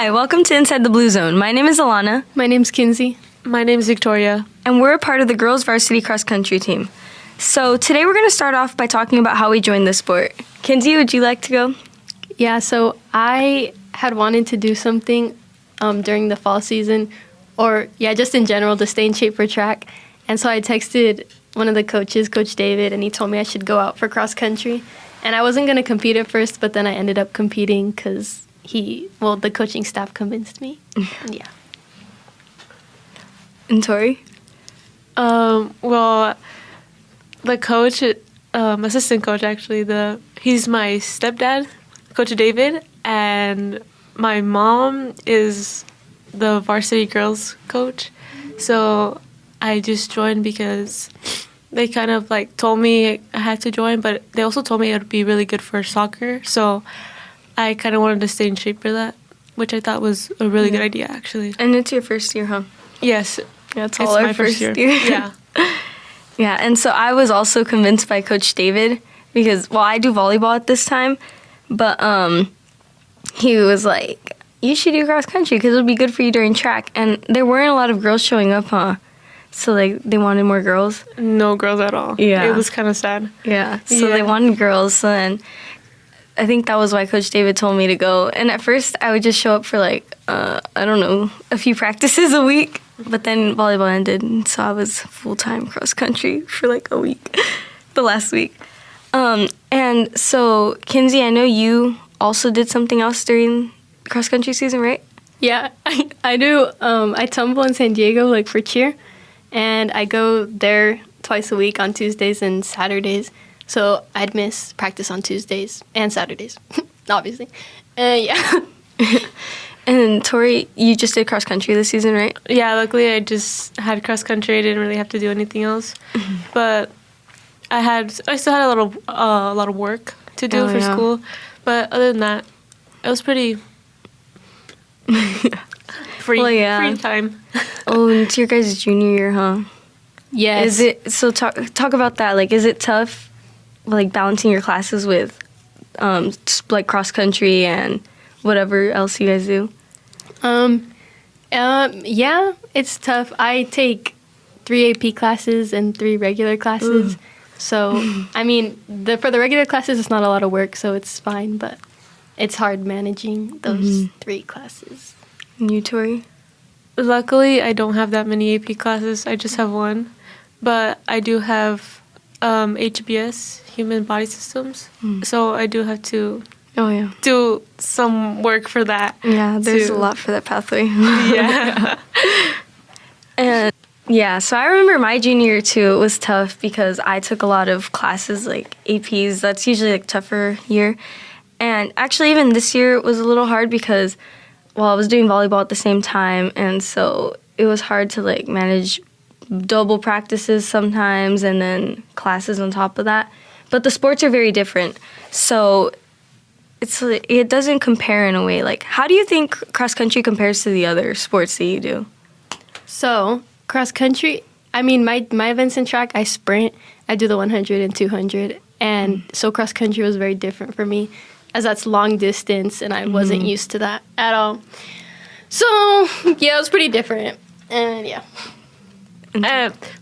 Hi, welcome to Inside the Blue Zone. My name is Alana. My name's Kinsey. My name's Victoria. And we're a part of the girls varsity cross country team. So today we're going to start off by talking about how we joined the sport. Kinsey, would you like to go? Yeah, so I had wanted to do something during the fall season, or just in general to stay in shape for track. And so I texted one of the coaches, Coach David, and he told me I should go out for cross country. And I wasn't going to compete at first, but then I ended up competing because the coaching staff convinced me. Yeah. And Tori? Well, the coach, assistant coach actually, he's my stepdad, Coach David, and my mom is the varsity girls coach. So I just joined because they kind of told me I had to join, but they also told me it would be really good for soccer. So I kind of wanted to stay in shape for that, which I thought was a really good idea, actually. And it's your first year, huh? Yes. Yeah, it's all our first year. Yeah. Yeah, and so I was also convinced by Coach David because, I do volleyball at this time, but he was like, you should do cross country because it would be good for you during track. And there weren't a lot of girls showing up, huh? So, they wanted more girls? No girls at all. Yeah. It was kind of sad. Yeah, so they wanted girls, so then I think that was why Coach David told me to go. And at first, I would just show up for, a few practices a week. But then volleyball ended, and so I was full-time cross-country for, a week, the last week. And so, Kinsey, I know you also did something else during cross-country season, right? Yeah, I do. I tumble in San Diego, for cheer, and I go there twice a week on Tuesdays and Saturdays. So I'd miss practice on Tuesdays and Saturdays, obviously. Yeah. And Tori, you just did cross country this season, right? Yeah, luckily I just had cross country. I didn't really have to do anything else. But I still had a lot of work to do for school. But other than that, it was pretty free time. Oh, and it's your guys' junior year, huh? Yes. Is it so? Talk about that. Is it tough, balancing your classes with, cross country and whatever else you guys do? Yeah, it's tough. I take 3 AP classes and 3 regular classes. So, for the regular classes, it's not a lot of work, so it's fine, but it's hard managing those 3 classes. And you, Tori? Luckily, I don't have that many AP classes. I just have 1. But I do have HBS, Human Body Systems. So I do have to do some work for that. Yeah, there's a lot for that pathway. Yeah. And yeah, so I remember my junior year too. It was tough because I took a lot of classes APs. That's usually tougher year. And actually even this year it was a little hard because I was doing volleyball at the same time, and so it was hard to manage double practices sometimes and then classes on top of that. But the sports are very different. So it doesn't compare in a way. How do you think cross country compares to the other sports that you do? So, cross country, my events in track, I sprint, I do the 100 and 200. And so cross country was very different for me, as that's long distance, and I wasn't used to that at all. So, yeah, it was pretty different. And yeah.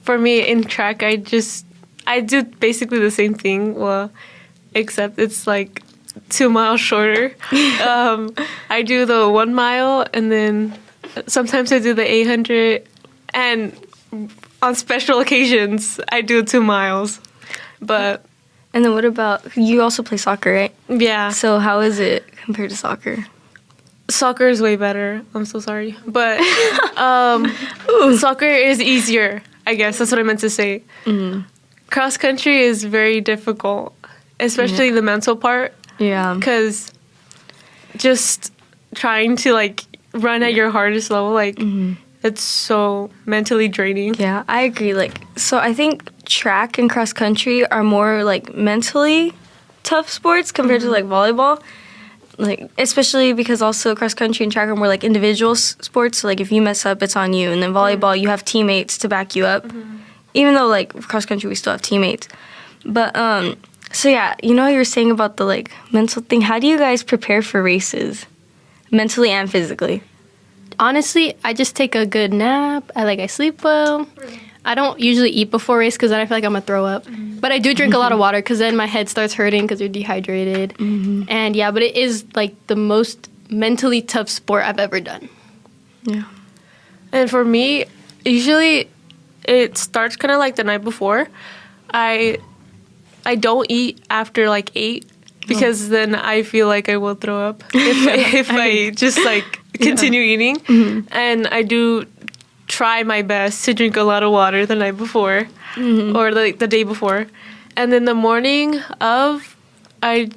For me, in track, I do basically the same thing, except it's 2 miles shorter. I do the 1 mile, and then sometimes I do the 800, and on special occasions, I do 2 miles. And then what about, you also play soccer, right? Yeah. So how is it compared to soccer? Soccer is way better. I'm so sorry. But soccer is easier, I guess. That's what I meant to say. Cross country is very difficult, especially the mental part. Yeah. Because just trying to, run at your hardest level, it's so mentally draining. Yeah, I agree. So I think track and cross country are more, mentally tough sports compared to, volleyball. Especially because also cross country and track are more individual sports. So if you mess up, it's on you. And then volleyball, you have teammates to back you up. Even though cross country, we still have teammates. But so yeah, you know how you were saying about the mental thing. How do you guys prepare for races? mentally and physically? Honestly, I just take a good nap. I sleep well. I don't usually eat before race because then I feel like I'm gonna throw up. But I do drink a lot of water because then my head starts hurting because you're dehydrated. And yeah, but it is like the most mentally tough sport I've ever done. Yeah. And for me, usually it starts kind of like the night before. I don't eat after like 8 because then I feel like I will throw up if I just like continue eating. And I do try my best to drink a lot of water the night before or like the day before. And then the morning of, I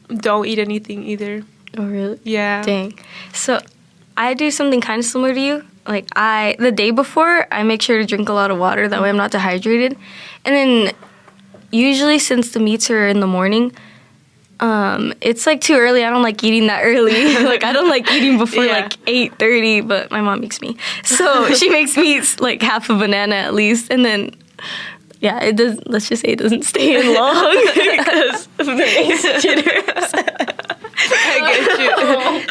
don't eat anything either. Oh, really? Yeah. Dang. So I do something kind of similar to you. Like the day before, I make sure to drink a lot of water. That way I'm not dehydrated. And then usually since the meets are in the morning, it's like too early. I don't like eating that early. Like I don't like eating before like 8:30, but my mom makes me. So she makes me like half a banana at least. And then, yeah, it does. Let's just say it doesn't stay in long because of the race jitters.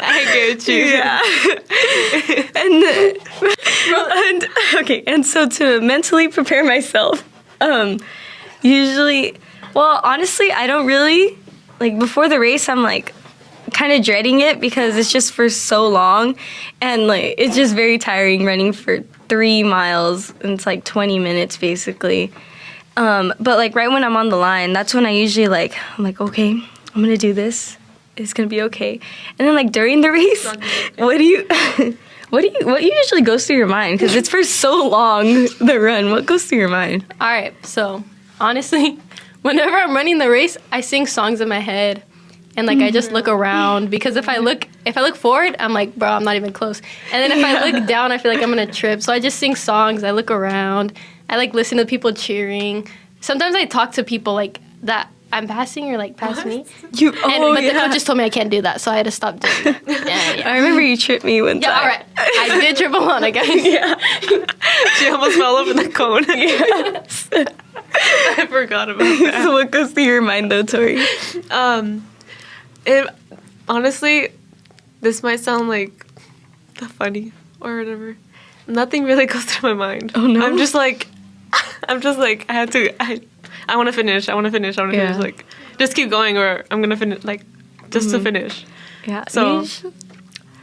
I get you. Yeah. And so to mentally prepare myself, usually, well, honestly, I don't really, like before the race, I'm like kind of dreading it because it's just for so long and like it's just very tiring running for 3 miles and it's like 20 minutes basically. But like right when I'm on the line, that's when I'm like, okay, I'm gonna do this. It's gonna be okay. And then like during the race, what usually goes through your mind? Because it's for so long, the run. What goes through your mind? All right, so honestly, whenever I'm running the race, I sing songs in my head, and like I just look around because if I look forward, I'm like, bro, I'm not even close. And then if I look down, I feel like I'm gonna trip. So I just sing songs. I look around. I like listen to people cheering. Sometimes I talk to people like that I'm passing or like pass me. But the coach just told me I can't do that, so I had to stop doing that. Yeah. I remember you tripped me one time. Yeah, all right. I did trip Alana, guys. Yeah. She almost fell over the cone. Yes. I forgot about that. So what goes through your mind though, Tori? Honestly, this might sound like funny or whatever. Nothing really goes through my mind. Oh no. I'm just like I want to finish. Like, just keep going, or I'm gonna finish. Like, just to finish. Yeah. So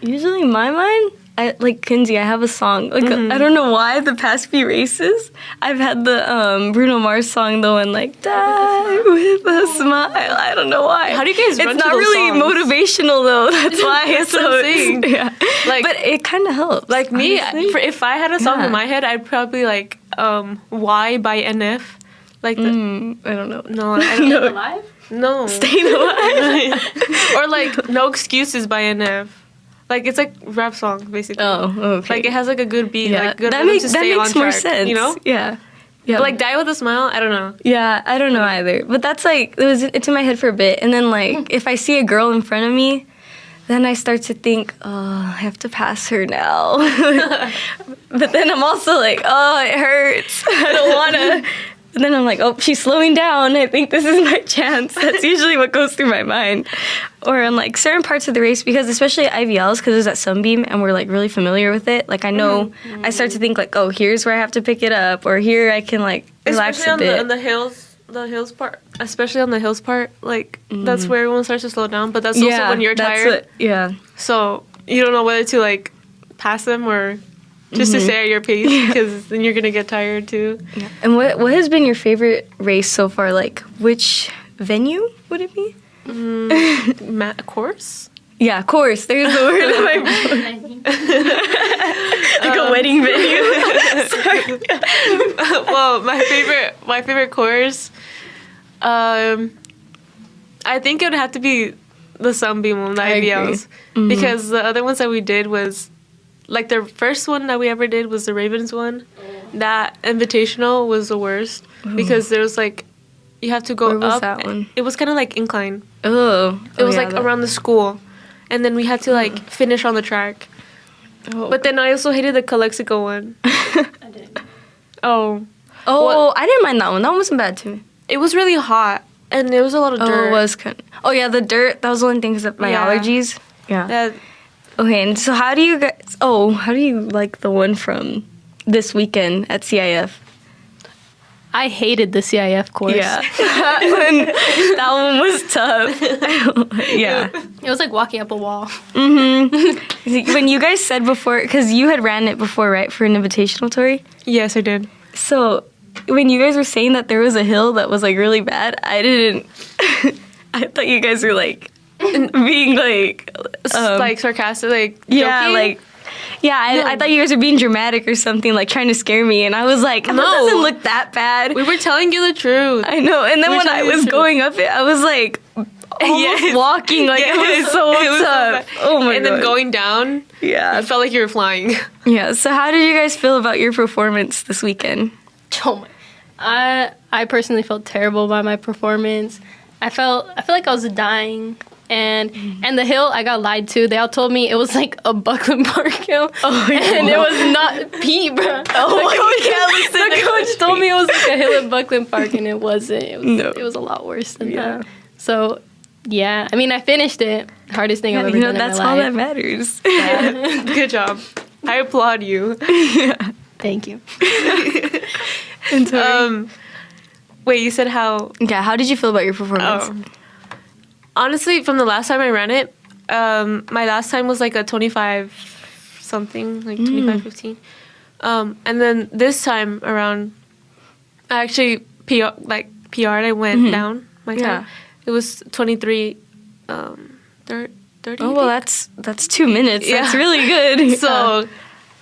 usually in my mind, like Kinsey, I have a song. Like I don't know why the past few races I've had the Bruno Mars song, the one like "Die with a Smile." I don't know why. How do you guys? Run It's to not those really songs? motivational though. That's why. That's what I'm saying. Yeah. Like, but it kind of helps. Like me, honestly. if I had a song in my head, I'd probably like "Why" by NF. Like I don't know. No, I don't know. Alive? No. Staying alive. Or like "No Excuses" by NF. Like it's like rap song basically. Oh, okay. Like it has like a good beat, Yeah, like good that rhythm makes to stay on more track, sense. you know? Yeah. Yeah. But like "Die with a Smile," I don't know. Yeah, I don't know either. But that's like it's in my head for a bit, and then like if I see a girl in front of me, then I start to think, oh, I have to pass her now. But then I'm also like, oh, it hurts. I don't want to. And then I'm like, oh, she's slowing down. I think this is my chance. That's usually what goes through my mind. Or in like certain parts of the race, because especially at IVLs, because it's at Sunbeam and we're like really familiar with it. Like I know, I start to think like, oh, here's where I have to pick it up, or here I can like relax Especially a bit. on the hills part. Especially on the hills part, like that's where everyone starts to slow down. But that's also when you're tired. So you don't know whether to like pass them or just to stay at your pace, because then you're gonna get tired too. Yeah. And what has been your favorite race so far? Like which venue would it be? Course? Yeah, course. There's the word. Like a wedding venue. Sorry. Well, my favorite course, I think it would have to be the Sunbeam one, the IVLs, because the other ones that we did was like the first one that we ever did was the Ravens one. That invitational was the worst because there was like you have to go Where was up. that one? It was kind of like incline. Oh. It was like around the school, and then we had to like finish on the track. Oh. But then I also hated the Calexico one. I didn't. Oh. Oh, I didn't mind that one. That one wasn't bad to me. It was really hot, and there was a lot of dirt. Oh, it was kind of... Oh, yeah, the dirt. That was the only thing because of my allergies. Yeah. That Okay, and so how do you guys? Oh, how do you like the one from this weekend at CIF? I hated the CIF course. Yeah, that one was tough. Yeah. It was like walking up a wall. When you guys said before, because you had ran it before, right, for an invitational tour? Yes, I did. So when you guys were saying that there was a hill that was like really bad, I didn't. I thought you guys were like being like Like sarcastic, like yeah, joking? like yeah. I thought you guys were being dramatic or something, like trying to scare me, and I was like, that doesn't look that bad. We were telling you the truth. I know, and then We're when I telling you the was truth. going up it, I was like almost walking, like it was so It was so tough. bad. Oh my and god. then going down, Yeah. I felt like you were flying. Yeah. So how did you guys feel about your performance this weekend? Oh my. I personally felt terrible by my performance. I feel like I was dying. And the hill, I got lied to. They all told me it was like a Buckland Park hill. Oh, and it was not Pete, bro. The coach told me it was like a hill at Buckland Park, and it wasn't. It was a lot worse than that. So, yeah. I mean, I finished it. Hardest thing I've ever done that's in my all that life. matters. Good job. I applaud you. Thank you. And so, Wait, you said how? yeah, how did you feel about your performance? Oh. Honestly, from the last time I ran it, my last time was like a 25 something, like 25:15. And then this time around, I actually PR'd. I went down my time. Yeah. It was 23, 30. Oh well, that's 2 minutes. Yeah. That's really good. So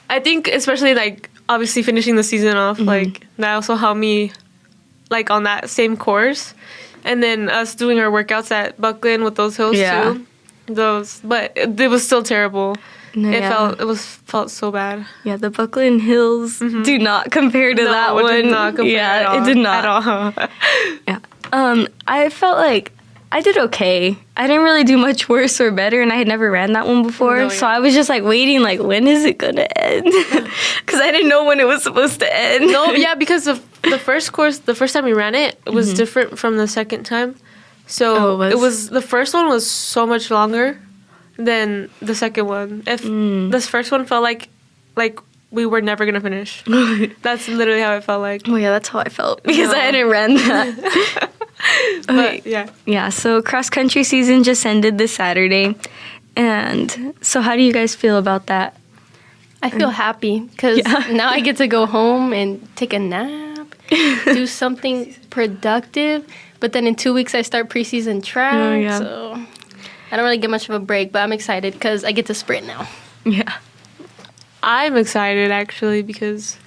I think especially like obviously finishing the season off, like that also helped me like on that same course. And then us doing our workouts at Buckland with those hills too. But it was still terrible. No, It felt so bad. Yeah, the Buckland Hills do not compare to that it one. did not compare at all. It did not. At all. Yeah. I felt like I did okay. I didn't really do much worse or better, and I had never ran that one before. No, So yeah. I was just like waiting, like, when is it gonna end? Because I didn't know when it was supposed to end. No, yeah, because of the first course, the first time we ran it, it was different from the second time. So Oh, it was? the first one was so much longer than the second one. If this first one felt like we were never gonna finish. That's literally how it felt like. Oh yeah, that's how I felt because No. I hadn't ran that. Okay. But yeah. Yeah, so cross country season just ended this Saturday. And so how do you guys feel about that? I feel happy because now I get to go home and take a nap, do something productive. But then in 2 weeks, I start preseason track. Oh, yeah. So I don't really get much of a break, but I'm excited because I get to sprint now. Yeah. I'm excited actually because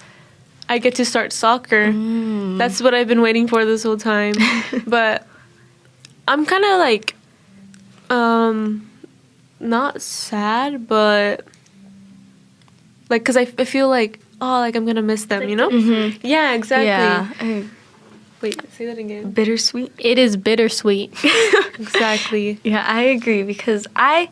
I get to start soccer. That's what I've been waiting for this whole time. But I'm kind of like, not sad, but like, cause I feel like, oh, like I'm gonna miss them, you know? Yeah, exactly. Yeah. Wait, say that again. Bittersweet. It is bittersweet. Exactly. Yeah, I agree because I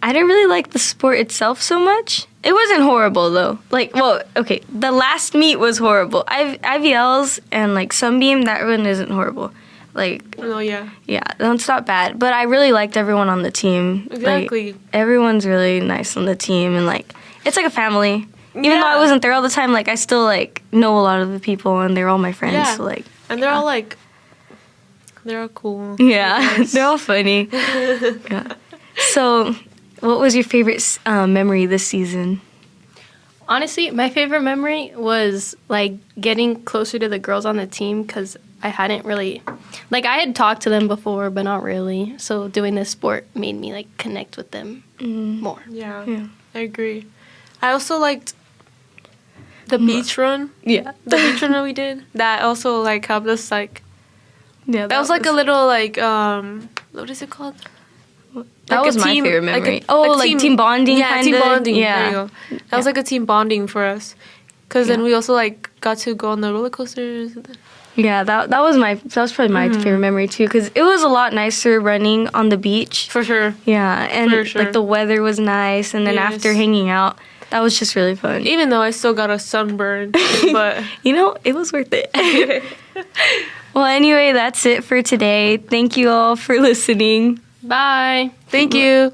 didn't really like the sport itself so much. It wasn't horrible though. Like, well, okay, the last meet was horrible. IVLs and like Sunbeam, that one isn't horrible. Like, Oh yeah. yeah, that's not bad. But I really liked everyone on the team. Exactly. Like, everyone's really nice on the team, and like, it's like a family. Even though I Yeah. wasn't there all the time, like, I still like know a lot of the people, and they're all my friends. Yeah. So like, And they're all like, they're all cool. yeah, they're all funny. Yeah. So, what was your favorite memory this season? Honestly, my favorite memory was like getting closer to the girls on the team because I hadn't really, like, I had talked to them before, but not really. So doing this sport made me like connect with them more. Yeah, Yeah. I agree. I also liked the beach run. Yeah. The beach run that we did. That also like helped us like. Yeah, That was like a little like what is it called? That Like was a my team- favorite like a- memory. Oh, like team bonding. Yeah, kinda? team bonding. Yeah. There you go. That was like a team bonding for us. Because then Yeah. we also like got to go on the roller coasters. Yeah, that was probably my favorite memory too, because it was a lot nicer running on the beach. For sure. Yeah, and For sure. like the weather was nice, and then Yes. after hanging out, that was just really fun. Even though I still got a sunburn, but You know, it was worth it. Well, anyway, that's it for today. Thank you all for listening. Bye. thank you.